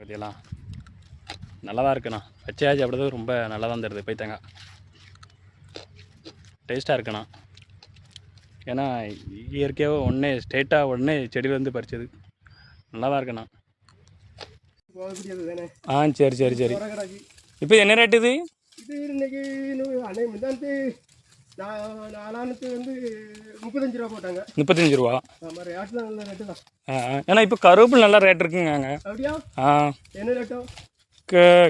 பற்றியெல்லாம் நல்லா தான் இருக்குண்ணா. பச்சையாச்சு அப்படிதான் ரொம்ப நல்லா தான் தருது பைத்தங்காய். டேஸ்ட்டாக இருக்குண்ணா. ஏன்னா இயற்கையாக உடனே ஸ்ட்ரெயிட்டாக உடனே செடியிலேருந்து பறிச்சது. நல்லா தான் இருக்குண்ணா. சரி சரி சரி. இப்போ என்ன ரேட்டு இது? இது இன்னைக்கு முந்தாந்து நாலானத்து வந்து 35 ரூபா போட்டாங்க. 35 ரூபா. ஆமாம், ரேட்டு நல்ல ரேட்டு தான். ஏன்னா இப்போ கருவேப்பில் நல்ல ரேட் இருக்குங்க. அப்படியா? என்ன ரேட்டோ?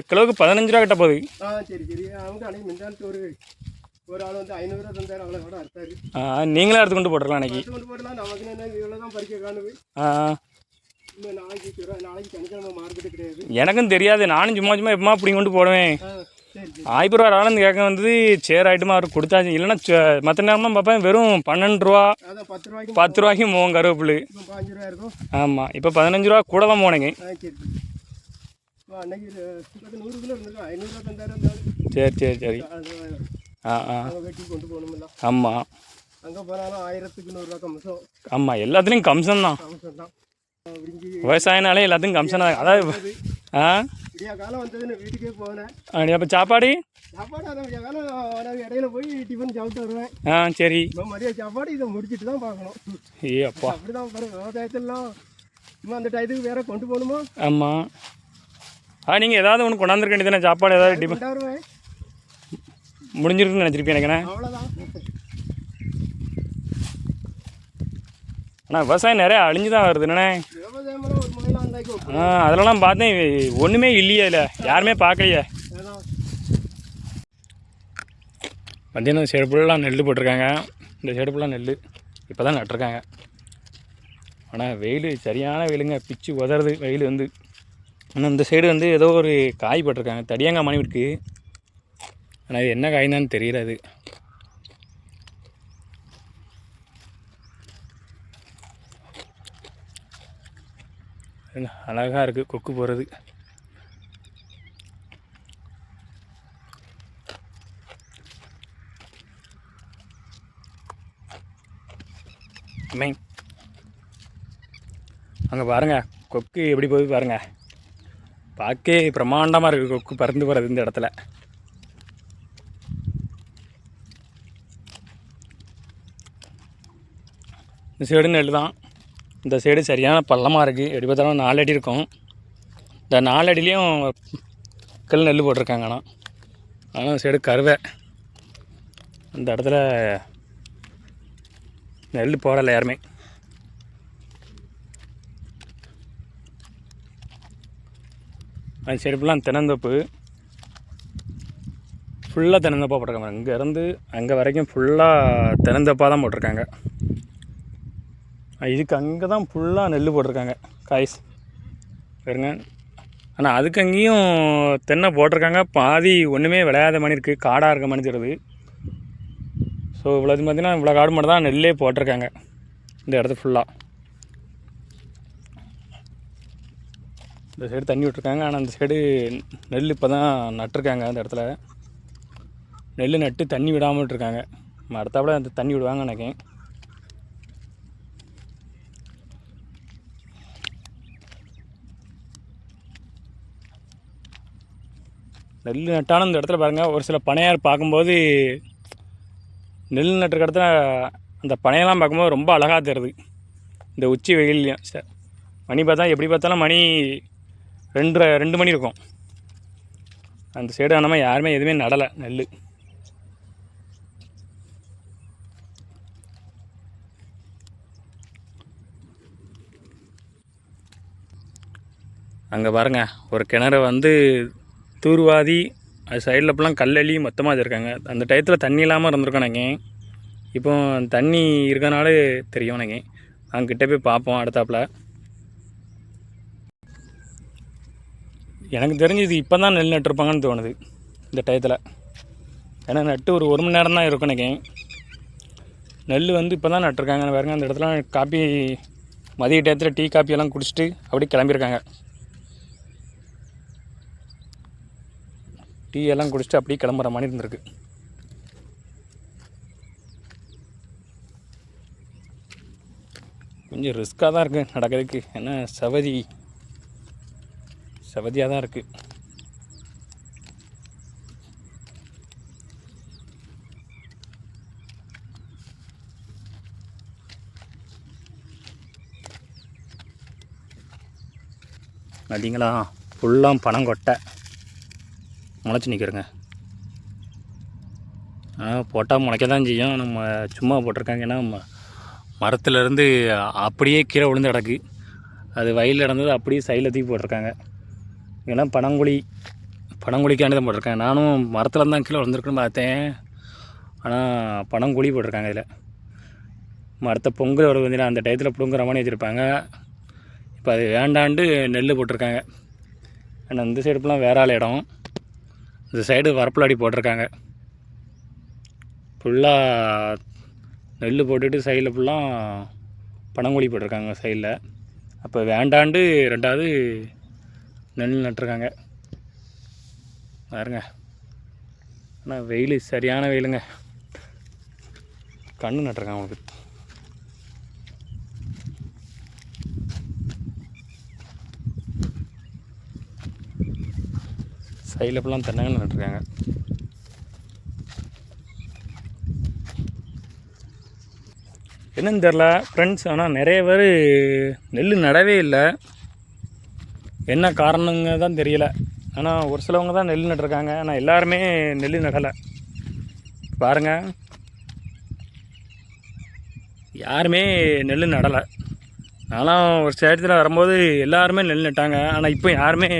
கிலோவுக்கு 15 ரூபா கிட்ட போகுது. சரி சரி. அவங்க அன்னைக்கு முந்தாந்து ஒரு ஆள் வந்து 500 ரூபா தந்தாரு, அவ்வளோ கூட அறுத்தாரு. நீங்களே எடுத்து கொண்டு போட்டுடலாம் அன்னைக்கு. கொண்டு போடலாம். நமக்கு என்ன இவ்வளோ தான் பறிக்க காணுது. இன்னும் நாளைக்கு சனிக்கிழமை மார்க்கெட்டு கிடையாது. எனக்கும் தெரியாது. நானும் சும்மா சும்மா எப்பமா இப்படி கொண்டு போடுவேன். 1000 ரூபா ஆனந்து கேட்க வந்தது. சேர் ஆகிட்டுமா அவர் கொடுத்தாச்சு. இல்லைன்னா மற்ற நேரம்லாம் பார்ப்பேன் வெறும் 12 ரூபா 10 ரூபாய்க்கும் போவோம் கருவேப்பில். ஆமாம், இப்போ 15 ரூபா கூட தான் போனேங்க. சரி சரி சரி. ஆமாம், அங்கே போனாலும் 1000க்கு 100 ரூபா கம்சம். ஆமாம், எல்லாத்துலேயும் கம்சம் தான். விவசாயனாலே எல்லாத்துக்கும் கம்சம் தான். அதாவது காலம் வந்ததுன்னு வீட்டுக்கே போனேன். அப்போ சாப்பாடு இடையில போய் டிஃபன் சாப்பிட்டு வருவேன். சரி. மதிய சாப்பாடு இதை முடிச்சுட்டு தான் பார்க்கணும். அப்பா அப்படிதான் பாருங்க. விவசாயத்திலாம் இன்னும் அந்த டயத்துக்கு வேற கொண்டு போகணுமா? ஆமாம். நீங்கள் ஏதாவது ஒன்று கொண்டாந்துருக்க வேண்டியதானே? சாப்பாடு ஏதாவது டிஃபன் வருவேன் முடிஞ்சிருக்குன்னு நினச்சிருப்பேன் எனக்குண்ணே. அவ்வளோதான். ஆனால் விவசாயம் நிறையா அழிஞ்சு தான் வருது என்னண்ணே. அதெல்லாம் பார்த்தேன். ஒன்றுமே இல்லையே, இல்லை யாருமே பார்க்கலையே. மத்தியானம் சைடு ஃபுல்லாக நெல் போட்டிருக்காங்க. இந்த சைடு ஃபுல்லாக நெல் இப்போ தான் நட்டிருக்காங்க. ஆனால் வெயில் சரியான வெயிலுங்க. பிச்சு உதறது வெயில் வந்து. ஆனால் இந்த சைடு வந்து ஏதோ ஒரு காய் போட்டிருக்காங்க. தடியாங்காய் மணி இருக்குது. ஆனால் இது என்ன காய்னான்னு தெரியல. அது அழகாக இருக்குது கொக்கு போகிறது. அங்கே பாருங்கள் கொக்கு எப்படி போகுது பாருங்கள். பார்க்கே பிரம்மாண்டமாக இருக்குது கொக்கு பறந்து போகிறது இந்த இடத்துல. இந்த சைடு நெல் தான். இந்த சைடு சரியான பள்ளமாக இருக்குது. எப்படி பார்த்தாலும் 4 அடி இருக்கும். இந்த 4 அடிலையும் கல் நெல் போட்டிருக்காங்க. ஆனால் இந்த சைடு கருவை. இந்த இடத்துல நெல் போடலை யாருமே. அது சைடு ஃபுல்லாக தென்னந்தோப்பு. ஃபுல்லாக தென்னந்தோப்பாக போட்டிருக்காங்க. இங்கேருந்து அங்கே வரைக்கும் ஃபுல்லாக தென்னந்தோப்பாக தான் போட்டிருக்காங்க. இதுக்கு அங்கே தான் ஃபுல்லாக நெல் போட்டிருக்காங்க காய்ஸ் பாருங்க. ஆனால் அதுக்கு அங்கேயும் தென்னை போட்டிருக்காங்க. பாதி ஒன்றுமே விளையாத மணி இருக்குது. காடாக இருக்க மணி தருது. ஸோ இவ்வளோது பார்த்திங்கன்னா இவ்வளோ காடு மட்டும் தான் நெல்லே போட்டிருக்காங்க இந்த இடத்து ஃபுல்லாக. இந்த சைடு தண்ணி விட்டுருக்காங்க. ஆனால் அந்த சைடு நெல் இப்போ தான் நட்டிருக்காங்க. அந்த இடத்துல நெல் நட்டு தண்ணி விடாமல் விட்டுருக்காங்க. அடுத்தாப்புல அந்த தண்ணி விடுவாங்க நினைக்கிறேன். நெல் நட்டாலும் இந்த இடத்துல பாருங்கள் ஒரு சில பனையார் பார்க்கும்போது நெல் நட்டுற இடத்துல அந்த பனையெல்லாம் பார்க்கும்போது ரொம்ப அழகாக தருது இந்த உச்சி வெயில்லையும். மணி பார்த்தா எப்படி பார்த்தாலும் மணி 2 மணி இருக்கும். அந்த சைடு ஆனால் யாருமே எதுவுமே நடலை நெல். அங்கே பாருங்கள் ஒரு கிணறு வந்து தூர்வாதி அது சைடில் இப்போலாம் கல்லள்ளி மொத்தமாக வச்சுருக்காங்க. அந்த டயத்தில் தண்ணி இல்லாமல் இருந்திருக்கோம். நாங்கள் இப்போ தண்ணி இருக்கனால தெரியும். நாங்கள் அங்கிட்ட போய் பார்ப்போம் அடுத்தாப்பில். எனக்கு தெரிஞ்சு இது இப்போ தான் நெல் நட்டுருப்பாங்கன்னு தோணுது இந்த டயத்தில். ஏன்னா நட்டு ஒரு மணி நேரம் தான் இருக்கும். நினைக்கிறேன் நெல் வந்து இப்போ தான் நட்டுருக்காங்க. பாருங்க அந்த இடத்துல காப்பி மதிய டயத்தில் டீ காப்பியெல்லாம் குடிச்சிட்டு அப்படியே கிளம்பியிருக்காங்க. டீ எல்லாம் குடிச்சிட்டு அப்படியே கிளம்புற மாதிரி இருந்திருக்கு. கொஞ்சம் ரிஸ்க்காக தான் இருக்குது நடக்கிறதுக்கு. ஏன்னா சவதியாக தான் இருக்குது. பார்த்தீங்களா, ஃபுல்லாக பனங்கொட்டை முளைச்சி நிற்கிறேங்க. போட்டால் முளைக்க தான் செய்யும். நம்ம சும்மா போட்டிருக்காங்க. ஏன்னா மரத்துலேருந்து அப்படியே கீழே விழுந்து கிடக்கு. அது வயலில் நடந்தது அப்படியே சைடில் தூக்கி போட்டிருக்காங்க. ஏன்னா பனங்குழிக்காண்டி தான் போட்டிருக்காங்க. நானும் மரத்தில் தான் கீழே விழுந்துருக்குன்னு பார்த்தேன். ஆனால் பனங்குழி போட்டிருக்காங்க. இதில் மரத்தை பொங்கல் வர வந்து அந்த டயத்தில் பிடுங்குற மாதிரி வச்சுருப்பாங்க. இப்போ அது வேண்டாண்டு நெல் போட்டிருக்காங்க. ஆனால் இந்த சைடு ஃபுல்லாக வேற ஆள் இடம். இந்த சைடு வரப்புலாடி போட்டிருக்காங்க. ஃபுல்லாக நெல் போட்டுட்டு சைடில் ஃபுல்லாக பனங்குழி போட்டிருக்காங்க சைடில். அப்போ வேண்டாண்டு ரெண்டாவது நெல் நட்டுருக்காங்க பாருங்க. ஆனால் வெயில் சரியான வெயிலுங்க. கன்று நட்டுருக்காங்க அவங்களுக்கு. சைடில் ஃபுல்லாக தென்னங்கன்று நட்டுருக்காங்க. என்னன்னு தெரில ஃப்ரெண்ட்ஸ். ஆனால் நிறைய பேர் நெல் நடவே இல்லை. என்ன காரணங்க தான் தெரியல. ஆனால் ஒரு சிலவங்க தான் நெல் நட்டுருக்காங்க. ஆனால் எல்லாருமே நெல் நடலை பாருங்கள். யாருமே நெல் நடலை. நானும் ஒரு ஸ்டேஜத்தில் வரும்போது எல்லாருமே நெல் நட்டாங்க. ஆனால் இப்போ யாருமே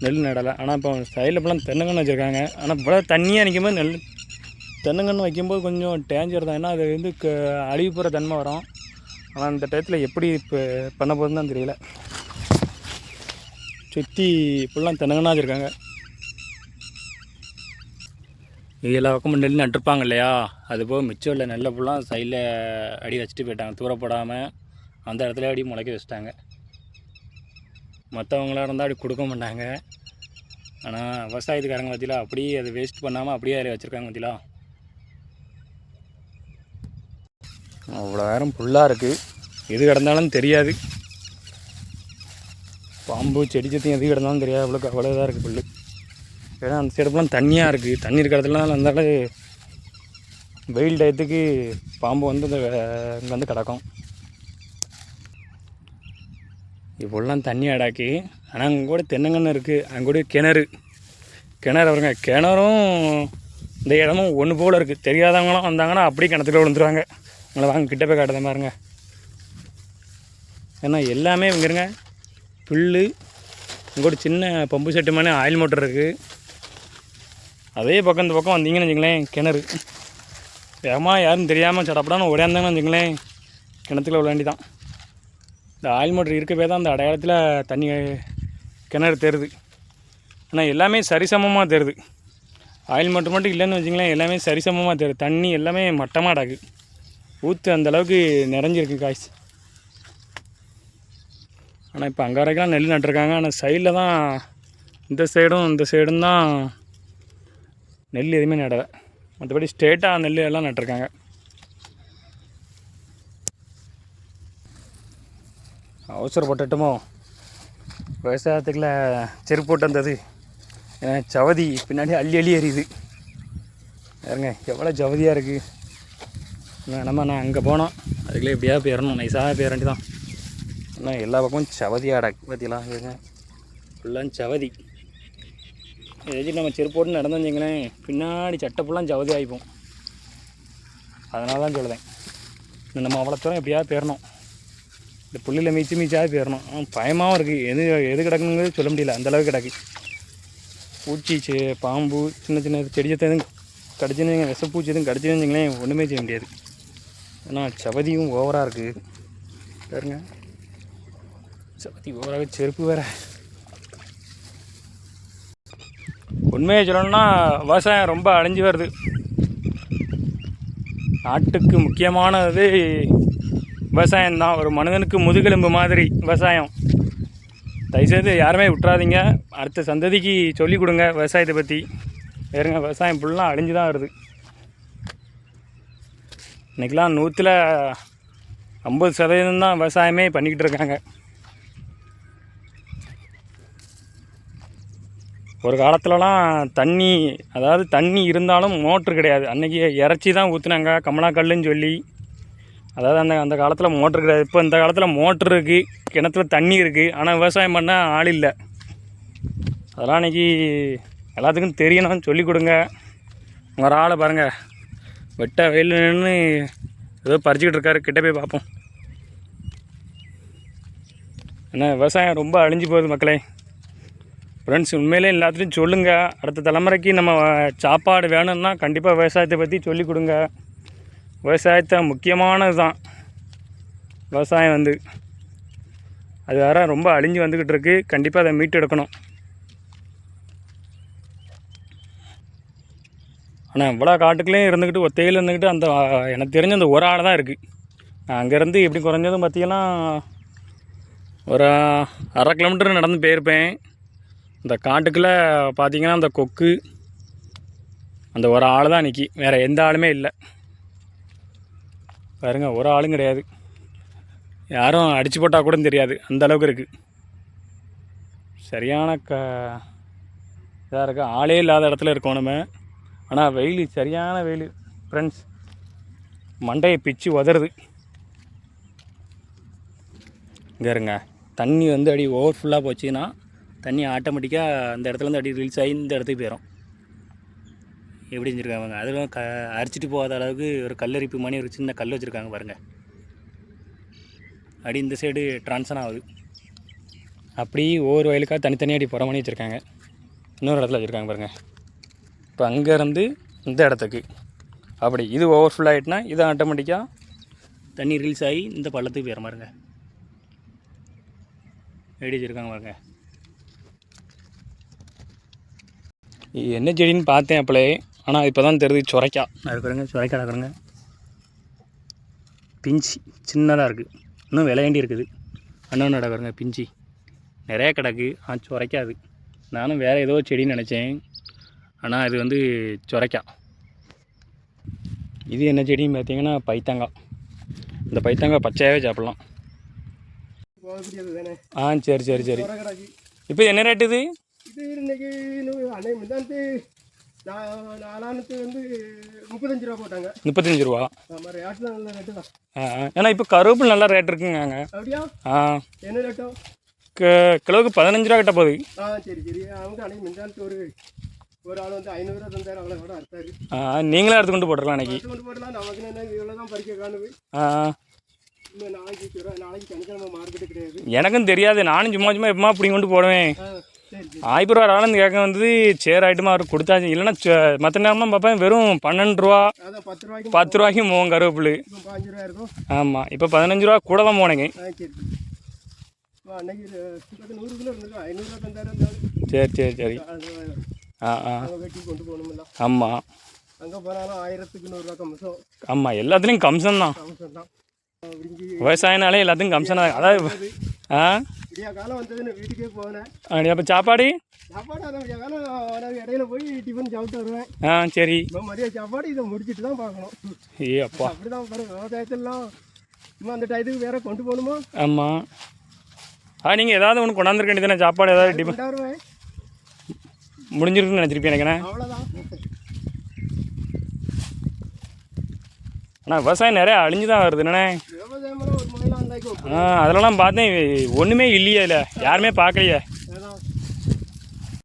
நெல் நடலை. ஆனால் இப்போ சைடில் ஃபுல்லாக தென்னங்கன்று வச்சுருக்காங்க. ஆனால் இப்போ தண்ணியாக நிற்கும்போது நெல் தென்னங்கன்று வைக்கும்போது கொஞ்சம் டேஞ்சர் தான். ஏன்னா அது வந்து அழிவு போகிற தன்மை வரும். ஆனால் அந்த டயத்தில் எப்படி இப்போ பண்ண போகுதுன்னு தான் தெரியல. சுற்றி ஃபுல்லாக தென்னங்கன்னா வச்சுருக்காங்க. எல்லா பக்கமும் நெல் நட்டுருப்பாங்க இல்லையா, அதுபோக மிச்சம் இல்லை நெல்லை ஃபுல்லாக சைடில் அடி வச்சுட்டு போயிட்டாங்க. தூரப்படாமல் அந்த இடத்துல அடி முளைக்க வச்சுட்டாங்க. மற்றவங்களாம் இருந்தால் அப்படி கொடுக்க மாட்டாங்க. ஆனால் விவசாயத்துக்காரங்க பார்த்தீங்களா, அப்படியே அதை வேஸ்ட் பண்ணாமல் அப்படியே அதில் வச்சுருக்காங்க பார்த்தீங்களா. அவ்வளோ நேரம் ஃபுல்லாக இருக்குது. எது கிடந்தாலும் தெரியாது. பாம்பு செடி சத்தையும் எது கிடந்தாலும் தெரியாது. அவ்வளோ இதாக இருக்குது புல். ஏன்னா அந்த சைடுலாம் தண்ணியாக இருக்குது. தண்ணி இருக்கிற இடத்துலலாம் இருந்தாலும் வெயில் டயத்துக்கு பாம்பு வந்து இங்கே வந்து கிடக்கும். இப்போலாம் தண்ணி அடாக்கி. ஆனால் அங்கே கூட தென்னங்கன்று இருக்குது. அங்கே கூட கிணறு வருங்க. கிணறும் இந்த இடமும் ஒன்று போல் இருக்குது. தெரியாதவங்களாம் வந்தாங்கன்னா அப்படியே கிணத்துல விழுந்துருவாங்க. உங்களை வாங்க கிட்ட போய் காட்டுறத பாருங்க. ஏன்னா எல்லாமே இங்கேருங்க புல். இங்கே ஒரு சின்ன பம்பு செட்டு மாதிரி ஆயில் மோட்டர் இருக்குது. அதே பக்கம் இந்த பக்கம் வந்தீங்கன்னு வச்சுங்களேன் கிணறு. வேகமாக யாரும் தெரியாமல் சடப்படான்னு ஓடியாந்தாங்கன்னு வச்சுங்களேன் கிணத்துல விளையாண்டி தான். இந்த ஆயில் மோட்டர் இருக்கவே தான் அந்த அடையாளத்தில் தண்ணி கிணறு தெரியுது. ஆனால் எல்லாமே சரிசமமாக தெரியுது. ஆயில் மோட்டர் மட்டும் இல்லைன்னு வச்சுங்களேன் எல்லாமே சரிசமமாக தெரியுது. தண்ணி எல்லாமே மட்டமாக டாக்கு. ஊற்று அந்தளவுக்கு நிறைஞ்சிருக்கு காய்ஸ். ஆனால் இப்போ அங்கே வரைக்கும் நெல் நட்டுருக்காங்க. ஆனால் சைடில் தான் இந்த சைடும் தான் நெல் எதுவுமே நடலை. மற்றபடி ஸ்ட்ரெயிட்டாக நெல் எல்லாம் நட்டுருக்காங்க. அவசரப்பட்டுட்டோமோ விவசாயத்துக்குள்ள செருப்பு போட்டு வந்தது. ஏன்னா சவதி பின்னாடி அள்ளி எறியுது பாருங்க. எவ்வளோ ஜவதியாக இருக்குது. நான் அங்கே போனோம். அதுக்குள்ளே எப்படியா போயிடணும். நைஸாக போயிடண்டி தான். ஆனால் எல்லா பக்கமும் சவதியாக அடக்கு பார்த்தீங்களா. ஃபுல்லாக சவதி. ஏதாச்சும் நம்ம செருப்பு போட்டு நடந்து வச்சிங்களேன் பின்னாடி சட்டை ஃபுல்லாக ஜவதி ஆகிப்போம். அதனால தான் சொல்லுதேன். நம்ம அவ்வளோ தூரம் எப்படியாவது போயிடணும். இந்த புள்ளியில் மீச்சாவது போயிடணும். பயமாகவும் இருக்குது. எது கிடக்குங்கிறது சொல்ல முடியல. அந்தளவுக்கு கிடக்கு. பூச்சி பாம்பு சின்ன செடியத்தை எதுவும் கடிச்சுன்னு விஷப்பூச்சி எதுவும் கடிச்சுன்னு வச்சிங்களேன் ஒன்றுமே செய்ய முடியாது. ஏன்னா சவதியும் ஓவராக இருக்குது பாருங்க. சவதி ஓவராக செருப்பு வேறு. உண்மையை சொல்லணும்னா விவசாயம் ரொம்ப அழிஞ்சு வருது. நாட்டுக்கு முக்கியமானது விவசாயம்தான். ஒரு மனிதனுக்கு முதுகெலும்பு மாதிரி விவசாயம். தயவுசெய்து யாருமே விட்டுறாதீங்க. அடுத்த சந்ததிக்கு சொல்லிக் கொடுங்க விவசாயத்தை பற்றி. வேறுங்க விவசாயம் ஃபுல்லாக அழிஞ்சு தான் வருது. இன்றைக்கெலாம் 100ல் 50% தான் விவசாயமே பண்ணிக்கிட்டு இருக்காங்க. ஒரு காலத்துலலாம் தண்ணி, அதாவது தண்ணி இருந்தாலும் மோட்ரு கிடையாது. அன்றைக்கி இறச்சி தான் ஊற்றுனாங்க கமலாக்கல்லுன்னு சொல்லி. அதாவது அந்த காலத்தில் மோட்ரு கிடையாது. இப்போ இந்த காலத்தில் மோட்ரு இருக்குது, கிணத்துல தண்ணி இருக்குது, ஆனால் விவசாயம் பண்ண ஆள் இல்லை. அதெல்லாம் அன்றைக்கி எல்லாத்துக்கும் தெரியணும், சொல்லிக் கொடுங்க. ஒரு ஆளை பாருங்கள், வெட்ட வெயில் நின்று ஏதோ பறிச்சுக்கிட்டு இருக்காரு. கிட்ட போய் பார்ப்போம். ஏன்னா விவசாயம் ரொம்ப அழிஞ்சு போகுது மக்களே. ஃப்ரெண்ட்ஸ், உண்மையிலே எல்லாத்துலேயும் சொல்லுங்கள். அடுத்த தலைமுறைக்கு நம்ம சாப்பாடு வேணும்னா கண்டிப்பாக விவசாயத்தை பற்றி சொல்லிக் கொடுங்க. விவசாயத்தை முக்கியமானது தான் விவசாயம் வந்து. அது வேறு ரொம்ப அழிஞ்சு வந்துக்கிட்டு இருக்குது. கண்டிப்பாக அதை மீட்டு எடுக்கணும். ஆனால் இவ்வளோ காட்டுக்குள்ளேயும் இருந்துக்கிட்டு ஒத்தையில் இருந்துக்கிட்டு அந்த எனக்கு தெரிஞ்ச அந்த ஒரு ஆள் தான் இருக்குது. நான் அங்கேருந்து எப்படி குறைஞ்சதும் பார்த்தீங்கன்னா ஒரு 1/2 கிலோமீட்டர் நடந்து போயிருப்பேன். இந்த காட்டுக்குள்ளே பார்த்தீங்கன்னா அந்த கொக்கு அந்த ஒரு ஆள் தான் நிற்கி, வேறு எந்த ஆளுமே இல்லை. பாருங்க, ஒரு ஆளும் கிடையாது. யாரும் அடித்து போட்டால் கூட தெரியாது, அந்தளவுக்கு இருக்குது. சரியான இதாக இருக்குது. ஆளே இல்லாத இடத்துல இருக்கோம் நம்ம. ஆனால் வெயில், சரியான வெயில் ஃப்ரெண்ட்ஸ். மண்டையை பிச்சு உதறுது. இங்கே இருங்க, தண்ணி வந்து அடி ஓவர்ஃபுல்லாக போச்சுன்னா தண்ணி ஆட்டோமேட்டிக்காக அந்த இடத்துலேருந்து அடி ரிலீஸ் ஆகி இந்த இடத்துக்கு போயிடும். எப்படி செஞ்சுருக்காங்க, அதெல்லாம் அரிச்சிட்டு போகாத அளவுக்கு ஒரு கல்லரிப்பு மாதிரி ஒரு சின்ன கல் வச்சுருக்காங்க பாருங்கள். அடி இந்த சைடு ட்ரான்ஸ்ஃபர் ஆகுது. அப்படி ஒவ்வொரு வயலுக்காக தனித்தனியாக அடி புற பண்ணி வச்சுருக்காங்க. இன்னொரு இடத்துல வச்சுருக்காங்க பாருங்கள். இப்போ அங்கேருந்து இந்த இடத்துக்கு அப்படி இது ஓவர்ஃபுல் ஆகிட்டுனா இது ஆட்டோமேட்டிக்காக தண்ணி ரிலீஸ் ஆகி இந்த பள்ளத்துக்கு போயிற மாதிரிங்க. எப்படி வச்சுருக்காங்க பாருங்க. என்ன செடின்னு பார்த்தேன் அப்பளே, ஆனால் இப்போ தான் தெரியுது சுரைக்காய். அது பாருங்க, சுரைக்காய் கிடக்குறங்க. பிஞ்சி சின்னதாக இருக்குது, இன்னும் விளையாண்டி இருக்குது. இன்னொன்று கிடக்குறங்க பிஞ்சி நிறையா கிடக்கு. சுரைக்காது. நானும் வேறு ஏதோ செடின்னு நினச்சேன், ஆனால் இது வந்து சுரைக்காய். இது என்ன செடின்னு பார்த்தீங்கன்னா பைத்தங்காய். இந்த பைத்தங்காய் பச்சையாகவே சாப்பிட்லாம். சரி சரி சரி. இப்போ என்ன ரேட்டு இது? இது இன்னைக்கு முந்தானத்து 4 வந்து 35 ரூபா போட்டாங்க. 35 ரூபா. ஆமாம், ரேட்டு நல்ல ரேட்டு தான். ஏன்னா இப்போ கருவேப்பில் நல்ல ரேட் இருக்குங்க. அப்படியா? என்ன ரேட்டோ? கிலோவுக்கு 15 ரூபா கிட்ட போகுது. சரி சரி. அவங்க அன்னைக்கு முந்தானத்து ஒரு ஆள் வந்து 500 ரூபா தந்தாரு, அவ்வளோ கூட அறுத்தாரு. நீங்களே எடுத்து கொண்டு போட்டுடலாம் அன்னைக்கு. கொண்டு போடலாம். நமக்கு என்ன இவ்வளோ தான் பறிக்க காணுது. இன்னும் நாளைக்கு சனிக்கிழமை மார்க்கெட்டு கிடையாது. எனக்கும் தெரியாது, நானும் சும்மா எப்பமா இப்படி கொண்டு போடுவேன். சரி சரி. 1000 ரூபா ஆளுந்து கேட்க வந்து சேர் ஐட்டமாக அவர் கொடுத்தாச்சு. இல்லைன்னா மற்ற நேரம்லாம் பார்ப்பேன் வெறும் 12 ரூபா 10 ரூபாய்க்கு போவோம் கருவேப்பில். 5 ரூபா இருக்கும். ஆமாம், இப்போ 15 ரூபா கூட தான் போனேங்க. சரி. அன்னைக்கு 100 கிலோ இருந்திருக்கோம், 500 ரூபா தந்தாரு. சரி சரி சரி. வெட்டி கொண்டு போகணுமில்ல. ஆமாம், அங்கே போனாலும் 1000க்கு 100 ரூபா கம்சம். ஆமாம், எல்லாத்துலேயும் கம்சன் தான். கம்சம் தான். விவசாயனாலே எல்லாத்துக்கும் கம்சன் தான். அதாவது விடியா காலம் வந்ததுன்னு வீட்டுக்கே போனேன். அப்போ சாப்பாடு அதான் விடியா காலம் இடையில போய் டிஃபன் சாப்பிட்டு வருவேன். சரி. மதிய சாப்பாடு இதை முடிச்சுட்டு தான் பார்க்கணும். அப்பா அப்படி தான் பாருங்க, விவசாயத்திலாம் சும்மா அந்த டயத்துக்கு வேற கொண்டு போகணுமா? ஆமாம். நீங்கள் ஏதாவது ஒன்று கொண்டாந்துருக்க வேண்டியதானே, சாப்பாடு ஏதாவது டிஃபன் வருவேன். முடிஞ்சிருக்குன்னு நினச்சிருப்பேன் எனக்கு. அவ்வளோதான். ஆனால் விவசாயம் நிறையா அழிஞ்சு தான் வருது என்னண்ணே. விவசாயம் ஒரு முறையெல்லாம் அதெல்லாம் பார்த்தேன், ஒன்றுமே இல்லையே, இல்லை யாருமே பார்க்கலையே.